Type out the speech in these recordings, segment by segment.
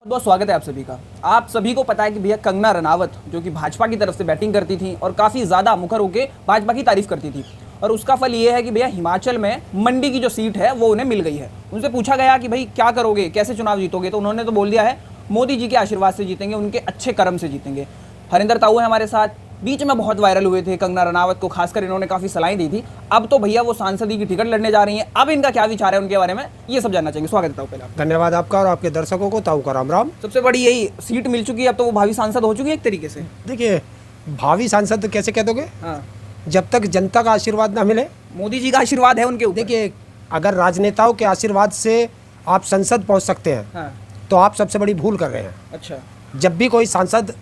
बहुत स्वागत है आप सभी का। आप सभी को पता है कि भैया कंगना रनावत जो कि भाजपा की तरफ से बैटिंग करती थी और काफ़ी ज़्यादा मुखर होकर भाजपा की तारीफ करती थी, और उसका फल ये है कि भैया हिमाचल में मंडी की जो सीट है वो उन्हें मिल गई है। उनसे पूछा गया कि भाई क्या करोगे, कैसे चुनाव जीतोगे, तो उन्होंने तो बोल दिया है मोदी जी के आशीर्वाद से जीतेंगे, उनके अच्छे कर्म से जीतेंगे। हरिंदर ताऊ है हमारे साथ, बीच में बहुत वायरल हुए थे कंगना रनावत को, खासकर इन्होंने काफ़ी सलाहें दी थी। अब तो भैया वो सांसदी की टिकट लड़ने जा रही हैं, अब इनका क्या विचार है उनके बारे में ये सब जानना चाहेंगे। स्वागत है ताऊ। पहले धन्यवाद आपका और आपके दर्शकों को। ताऊ का राम राम। सबसे बड़ी यही सीट मिल चुकी है, अब तो वो भावी सांसद हो चुकी है एक तरीके से। देखिए, भावी सांसद कैसे कह दोगे? हाँ, जब तक जनता का आशीर्वाद ना मिले। मोदी जी का आशीर्वाद है उनके ऊपर। देखिए, अगर राजनेताओं के आशीर्वाद से आप संसद पहुंच सकते हैं, हाँ, तो आप सबसे बड़ी भूल कर रहे हैं। अच्छा, जब भी कोई सांसद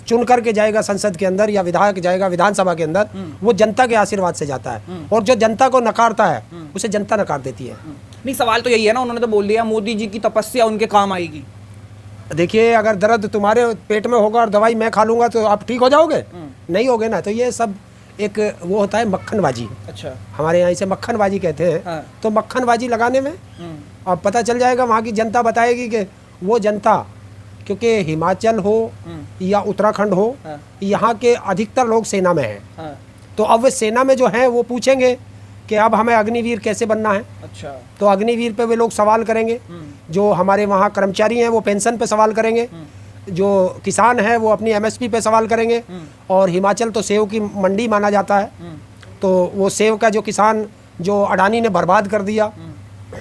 चुन करके जाएगा संसद के अंदर या विधायक जाएगा विधानसभा के अंदर, वो जनता के आशीर्वाद से जाता है, और जो जनता को नकारता है उसे जनता नकार देती है। नहीं, सवाल तो यही है ना, उन्होंने तो बोल दिया मोदी जी की तपस्या उनके काम आएगी। देखिए, अगर दर्द तुम्हारे पेट में होगा और दवाई मैं खा लूंगा तो आप ठीक हो जाओगे? नहीं होगे ना। तो ये सब एक वो होता है मक्खनबाजी। अच्छा, हमारे यहाँ इसे मक्खनबाजी कहते हैं। हाँ। तो मक्खनबाजी लगाने में अब पता चल जाएगा, वहाँ की जनता बताएगी कि वो जनता, क्योंकि हिमाचल हो या उत्तराखंड हो, हाँ। यहाँ के अधिकतर लोग सेना में हैं। हाँ, तो अब वे सेना में जो हैं वो पूछेंगे कि अब हमें अग्निवीर कैसे बनना है। अच्छा, तो अग्निवीर पे वे लोग सवाल करेंगे। जो हमारे वहाँ कर्मचारी हैं वो पेंशन पे सवाल करेंगे, जो किसान है वो अपनी एमएसपी पे सवाल करेंगे। और हिमाचल तो सेव की मंडी माना जाता है, तो वो सेव का जो किसान जो अडानी ने बर्बाद कर दिया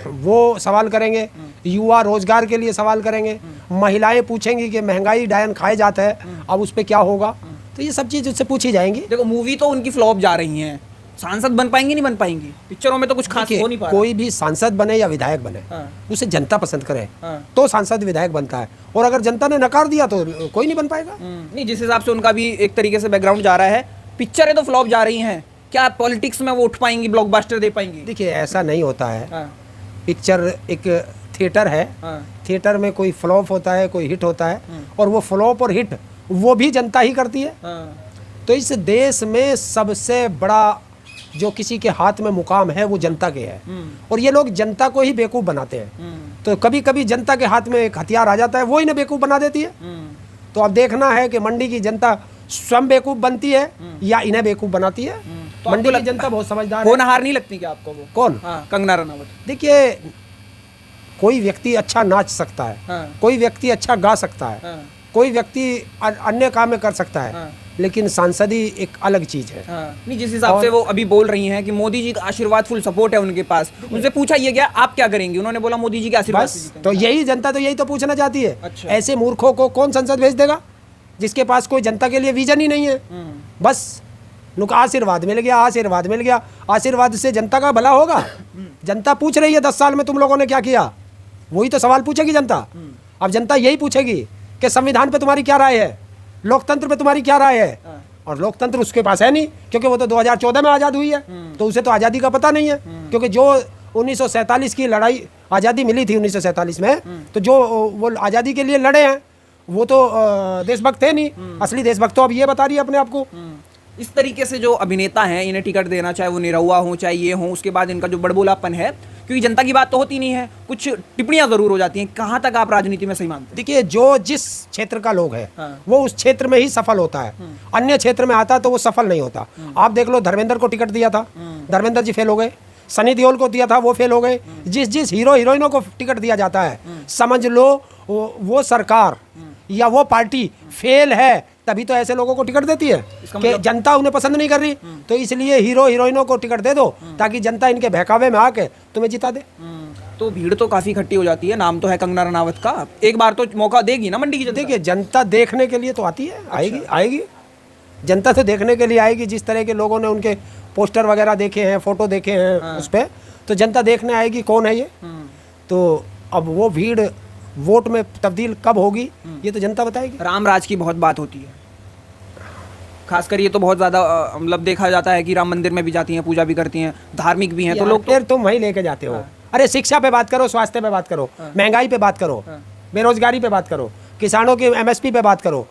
वो सवाल करेंगे। युवा रोजगार के लिए सवाल करेंगे। महिलाएं पूछेंगी कि महंगाई डायन खाए जाता है, अब उस पर क्या होगा। तो ये सब चीज़ उससे पूछी जाएंगी। देखो मूवी तो उनकी फ्लॉप जा रही हैं, सांसद बन पाएंगी नहीं बन पाएंगी, पिक्चरों में तो कुछ खास हो नहीं पा रहा। कोई भी सांसद बने या विधायक बने, हाँ। उसे जनता पसंद करे, हाँ। तो सांसद विधायक बनता है। और अगर जनता ने नकार दिया तो कोई नहीं बन पाएगा। नहीं, जिस हिसाब से उनका भी एक तरीके से बैकग्राउंड जा रहा है, पिक्चरें तो फ्लॉप जा रही हैं, क्या पॉलिटिक्स में वो उठ पाएंगी, ब्लॉकबस्टर दे पाएंगी? देखिए, ऐसा नहीं होता है। हाँ, पिक्चर एक थिएटर है। हाँ, थिएटर में कोई फ्लॉप होता है, कोई हिट होता है, और वो फ्लॉप और हिट वो भी जनता ही करती है। हाँ, तो इस देश में सबसे बड़ा जो किसी के हाथ में मुकाम है वो जनता के है, और ये लोग जनता को ही बेवकूफ़ बनाते हैं। तो कभी कभी जनता के हाथ में एक हथियार आ जाता है, वो इन्हें बेवकूफ़ बना देती है। तो अब देखना है कि मंडी की जनता स्वयं बेवकूफ़ बनती है या इन्हें बेवकूफ़ बनाती है। तो मंडी की जनता बहुत समझदार है। होनहार नहीं लगती क्या आपको वो? कौन? हाँ, कंगना रनावत। देखिए, कोई व्यक्ति अच्छा नाच सकता है, हाँ। कोई व्यक्ति अच्छा गा सकता है, हाँ, कोई व्यक्ति अन्य काम में कर सकता है, हाँ। लेकिन सांसदी एक अलग चीज है। हाँ। नहीं, जिस हिसाब से वो अभी बोल रही हैं कि मोदी जी का आशीर्वाद फुल सपोर्ट है उनके पास, उनसे पूछा ये गया आप क्या करेंगे, उन्होंने बोला मोदी जी के आशीर्वाद से बस, जीतेंगे। तो यही जनता तो यही तो पूछना चाहती है। अच्छा। ऐसे मूर्खों को कौन संसद भेज देगा जिसके पास कोई जनता के लिए विजन ही नहीं है। बस उनका आशीर्वाद मिल गया, आशीर्वाद मिल गया, आशीर्वाद से जनता का भला होगा। जनता पूछ रही है 10 साल में तुम लोगों ने क्या किया, वही तो सवाल पूछेगी जनता। अब जनता यही पूछेगी कि संविधान पे तुम्हारी क्या राय है, लोकतंत्र पे तुम्हारी क्या राय है। और लोकतंत्र उसके पास है नहीं, क्योंकि वो तो 2014 में आज़ाद हुई है, तो उसे तो आज़ादी का पता नहीं है। क्योंकि जो 1947 की लड़ाई आज़ादी मिली थी 1947 में, तो जो वो आज़ादी के लिए लड़े हैं वो तो देशभक्त थे नहीं। असली देशभक्त तो अब ये बता रही है अपने आप को। इस तरीके से जो अभिनेता हैं इन्हें टिकट देना, चाहे वो निरहुआ हो चाहे ये हो, उसके बाद इनका जो बड़बोलापन है, क्योंकि जनता की बात तो होती नहीं है, कुछ टिप्पणियां जरूर हो जाती हैं। कहाँ तक आप राजनीति में सही मानते हैं? देखिए, जो जिस क्षेत्र का लोग है, हाँ। वो उस क्षेत्र में ही सफल होता है। अन्य क्षेत्र में आता तो वो सफल नहीं होता। आप देख लो, धर्मेंद्र को टिकट दिया था, धर्मेंद्र जी फेल हो गए। सनी देओल को दिया था, वो फेल हो गए। जिस हीरो हीरोइनों को टिकट दिया जाता है, समझ लो वो सरकार या वो पार्टी फेल है, तभी तो ऐसे लोगों को टिकट देती है कि जनता उन्हें पसंद नहीं कर रही। तो इसलिए हीरो हीरोइनों को टिकट दे दो ताकि जनता इनके बहकावे में आके तुम्हें जिता दे। तो भीड़ तो काफी इकट्ठी हो जाती है, नाम तो है कंगना रनावत का, एक बार तो मौका देगी ना मंडी की जनता? देखिए, जनता देखने के लिए तो आती है, आएगी आएगी। जनता तो देखने के लिए आएगी। जिस तरह के लोगों ने उनके पोस्टर वगैरह देखे हैं, फोटो देखे हैं, हाँ। उस पर तो जनता देखने आएगी कौन है ये। तो अब वो भीड़ वोट में तब्दील कब होगी ये तो जनता बताएगी। राम राज की बहुत बात होती है, खासकर ये तो बहुत ज्यादा मतलब देखा जाता है कि राम मंदिर में भी जाती हैं, पूजा भी करती हैं, धार्मिक भी हैं, तो लोग फिर तुम वही लेके जाते हो। अरे शिक्षा पे बात करो, स्वास्थ्य पे बात करो, महंगाई पे बात करो, बेरोजगारी पे बात करो, किसानों की एमएसपी पे बात करो,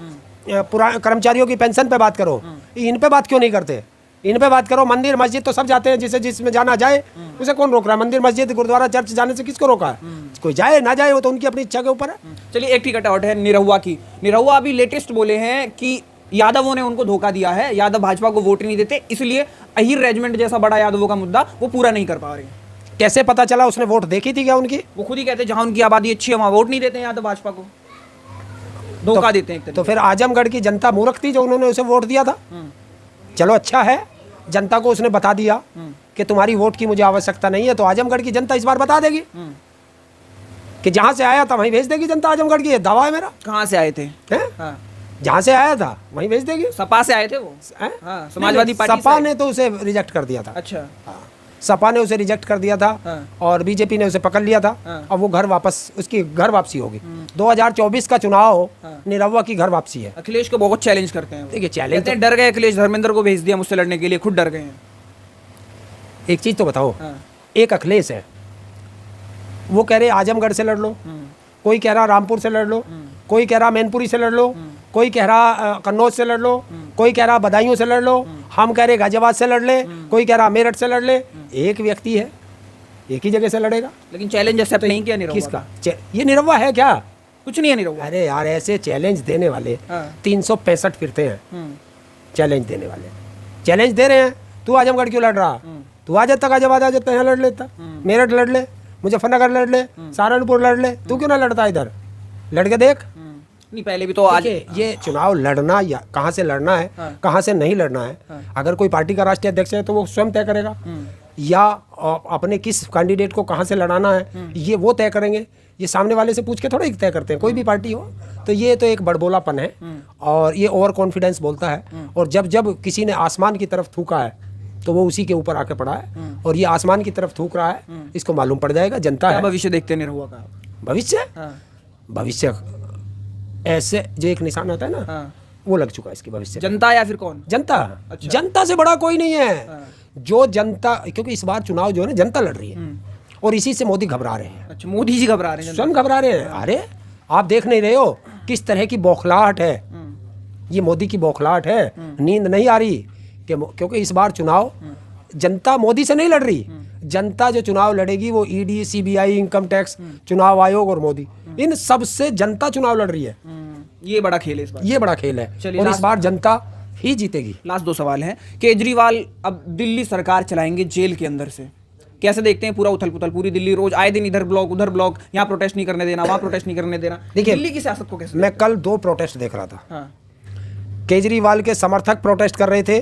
कर्मचारियों की पेंशन पे बात करो, इन पे बात क्यों नहीं करते? इन पे बात करो। मंदिर मस्जिद तो सब जाते हैं, जिसमें जाना जाए, उसे कौन रोक रहा है? मंदिर मस्जिद गुरुद्वारा चर्च जाने से किसको रोका है? कोई जाए ना जाए वो तो उनकी अपनी इच्छा के ऊपर है। चलिए एक टिकट आउट है निरहुआ की। निरहुआ अभी लेटेस्ट बोले हैं कि यादवों ने उनको धोखा दिया है, यादव भाजपा को वोट नहीं देते, इसलिए अहीर रेजिमेंट जैसा बड़ा यादवों का मुद्दा वो पूरा नहीं कर पा रहे। कैसे पता चला? उसने वोट देखी थी क्या उनकी? वो खुद ही कहते हैं जहां उनकी आबादी अच्छी है वहां वोट नहीं देते हैं यादव भाजपा को, धोखा देते हैं एक तो फिर आजमगढ़ की जनता मूर्ख थी जो उन्होंने उसे वोट दिया था। चलो अच्छा है, जनता को उसने बता दिया कि तुम्हारी वोट की मुझे आवश्यकता नहीं है, तो आजमगढ़ की जनता इस बार बता देगी कि जहां से आया था वहीं भेज देगी जनता आजमगढ़ की। दावा है मेरा। कहाँ से आए थे? हैं? जहां से आया था वहीं भेज देगी। सपा से आए थे वो? हैं? हाँ, समाजवादी पार्टी सपा से। ने तो उसे रिजेक्ट कर दिया था। अच्छा। हाँ, सपा ने उसे रिजेक्ट कर दिया था और बीजेपी ने उसे पकड़ लिया था। अब वो घर वापस, उसकी घर वापसी होगी। 2024 का चुनाव निरहुआ की घर वापसी है। अखिलेश को बहुत चैलेंज करते हैं वो। देखिए चैलेंज कहते हैं डर गए अखिलेश, धर्मेंद्र को भेज दिया मुझसे लड़ने के लिए, खुद डर गए हैं। एक चीज तो बताओ, हाँ। एक अखिलेश है, वो कह रहे आजमगढ़ से लड़ लो, कोई कह रहा रामपुर से लड़ लो, कोई कह रहा मैनपुरी से लड़ लो, कोई कह रहा कन्नौज से लड़ लो, कोई कह रहा बदायूं से लड़ लो, हम कह रहे गाजियाबाद से लड़ ले, कोई कह रहा मेरठ से लड़ ले। एक व्यक्ति है, एक ही जगह से लड़ेगा। लेकिन चैलेंज एक्सेप्ट नहीं किया निरहुआ किसका? ये निरहुआ है क्या? कुछ नहीं है निरहुआ। अरे यार, ऐसे चैलेंज देने वाले 365 फिरते हैं। चैलेंज देने वाले चैलेंज दे रहे हैं, तू आजमगढ़ क्यों लड़ रहा? तू आ जाता गाजियाबाद, आ जाता यहाँ लड़ लेता, मेरठ लड़ ले, मुजफ्फरनगर लड़ ले, सहारनपुर लड़ ले, तू क्यों ना लड़ता इधर? लड़ के देख। नहीं पहले भी तो आज ये चुनाव लड़ना या कहाँ से लड़ना है, कहाँ से नहीं लड़ना है, अगर कोई पार्टी का राष्ट्रीय अध्यक्ष है तो वो स्वयं तय करेगा, या अपने किस कैंडिडेट को कहाँ से लड़ाना है ये वो तय करेंगे। ये सामने वाले से पूछ के थोड़ा तय करते हैं, कोई भी पार्टी हो। तो ये तो एक बड़बोलापन है और ये ओवर कॉन्फिडेंस बोलता है। और जब जब किसी ने आसमान की तरफ थूका है तो वो उसी के ऊपर आके पड़ा है, और ये आसमान की तरफ थूक रहा है, इसको मालूम पड़ जाएगा। जनता क्या है। भविष्य देखते हैं निरहुआ का? भविष्य भविष्य ऐसे जो एक निशान आता है ना, वो लग चुका है इसकी भविष्य। जनता या फिर कौन? जनता। अच्छा। जनता से बड़ा कोई नहीं है। जो जनता, क्योंकि इस बार चुनाव जो है ना जनता लड़ रही है, और इसी से मोदी घबरा रहे हैं। अच्छा, मोदी जी घबरा रहे हैं? स्वयं घबरा रहे हैं। अरे आप देख नहीं रहे हो किस तरह की बौखलाहट है? ये मोदी की बौखलाहट है। नींद नहीं आ रही क्योंकि इस बार चुनाव जनता मोदी से नहीं लड़ रही। जनता जो चुनाव लड़ेगी वो ईडी, सीबीआई, इनकम टैक्स, चुनाव आयोग और मोदी, इन सब से जनता चुनाव लड़ रही है। ये बड़ा खेल है इस बार। ये बड़ा खेल है चलिए, और इस बार जनता ही जीतेगी। लास्ट 2 सवाल हैं। केजरीवाल अब दिल्ली सरकार चलाएंगे जेल के अंदर से, कैसे देखते हैं? पूरा उथल पुथल, पूरी दिल्ली रोज आए दिन इधर ब्लॉक उधर ब्लॉक, यहाँ प्रोटेस्ट नहीं करने देना, वहाँ प्रोटेस्ट नहीं करने देना। देखिए, दिल्ली की सियासत को कैसे? मैं कल 2 प्रोटेस्ट देख रहा था। हाँ। केजरीवाल के समर्थक प्रोटेस्ट कर रहे थे,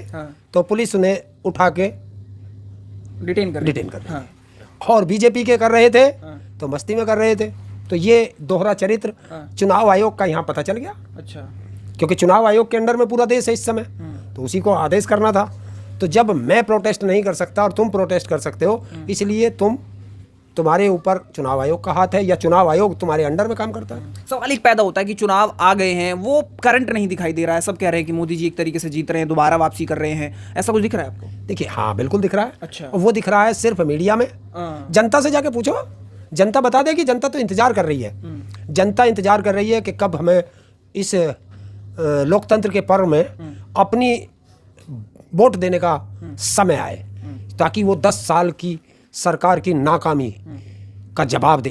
तो पुलिस उन्हें उठा के डिटेन कर रहे। और बीजेपी के कर रहे थे तो मस्ती में कर रहे थे। तो ये दोहरा चरित्र चुनाव आयोग का यहाँ पता चल गया। अच्छा। क्योंकि चुनाव आयोग के अंडर में पूरा देश है इस समय, तो उसी को आदेश करना था। तो जब मैं प्रोटेस्ट नहीं कर सकता और तुम प्रोटेस्ट कर सकते हो, इसलिए तुम्हारे ऊपर चुनाव आयोग का हाथ है, या चुनाव आयोग तुम्हारे अंडर में काम करता है। सवाल एक पैदा होता है कि चुनाव आ गए हैं, वो करंट नहीं दिखाई दे रहा है, सब कह रहे हैं कि मोदी जी एक तरीके से जीत रहे हैं, दोबारा वापसी कर रहे हैं, ऐसा कुछ दिख रहा है आपको? देखिए, हाँ बिल्कुल दिख रहा है। अच्छा। और वो दिख रहा है सिर्फ मीडिया में। जनता से जाके पूछो, जनता बता देगी। जनता तो इंतजार कर रही है। जनता इंतजार कर रही है कि कब हमें इस लोकतंत्र के पर्व में अपनी वोट देने का समय आए, ताकि वो 10 साल की सरकार की नाकामी का जवाब दे।